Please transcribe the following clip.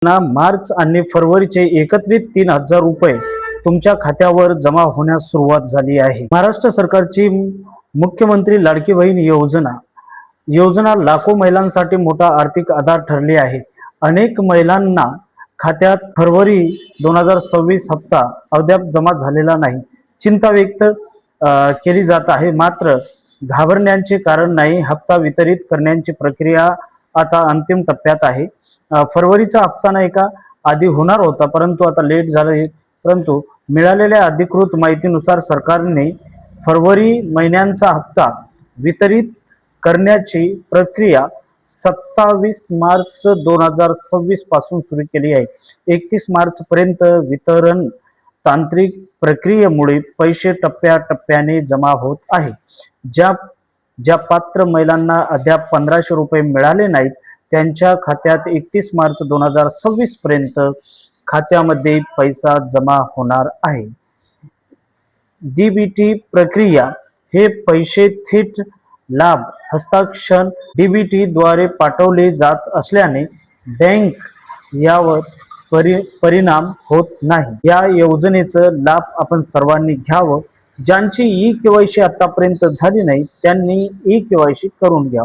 मार्च आणि फरवरीचे एकत्रित 3,000 रुपये तुमच्या खात्यावर जमा होण्यास सुरुवात झाली आहे। महाराष्ट्र सरकारची मुख्यमंत्री लाडकी बहीण योजना लाखो महिलांसाठी मोठा आर्थिक आधार ठरली आहे। अनेक महिलांना खात्यात फरवरी 2026 हप्ता अद्याप जमा झालेला नाही। चिंता व्यक्त केली जात आहे, मात्र घाबरण्याचे कारण नाही। हप्ता वितरित करण्याची प्रक्रिया आता अंतिम टप्प्यात आहे। फरवरीचा हप्ता नाही का आधी होणार होता, परंतु आता लेट झाले। परंतु मिळालेल्या अधिकृत माहितीनुसार सरकारने फरवरी महिन्यांचा हप्ता वितरित करण्याची प्रक्रिया 27 मार्च 2026 पासून सुरू केली आहे। 31 मार्च पर्यंत वितरण तांत्रिक प्रक्रियेमुळे पैसे टप्प्याटप्प्याने जमा होत आहे। ज्या पात्र महिलांना अद्याप 1500 रुपये मिळाले नाहीत, त्यांच्या खात्यात 31 मार्च 2026 पर्यंत खात्यामध्ये पैसा जमा होणार आहे। डीबीटी प्रक्रिया हे पैसे थेट लाभ हस्तांतरण डीबीटी द्वारे पाठवले जात असल्याने बँक यावर परिणाम होत नाही। या योजनेचा लाभ आपण सर्वांनी घ्यावा। ज्यांची ई केवायसी आतापर्यंत झाली नाही त्यांनी ई केवायसी करून घ्या।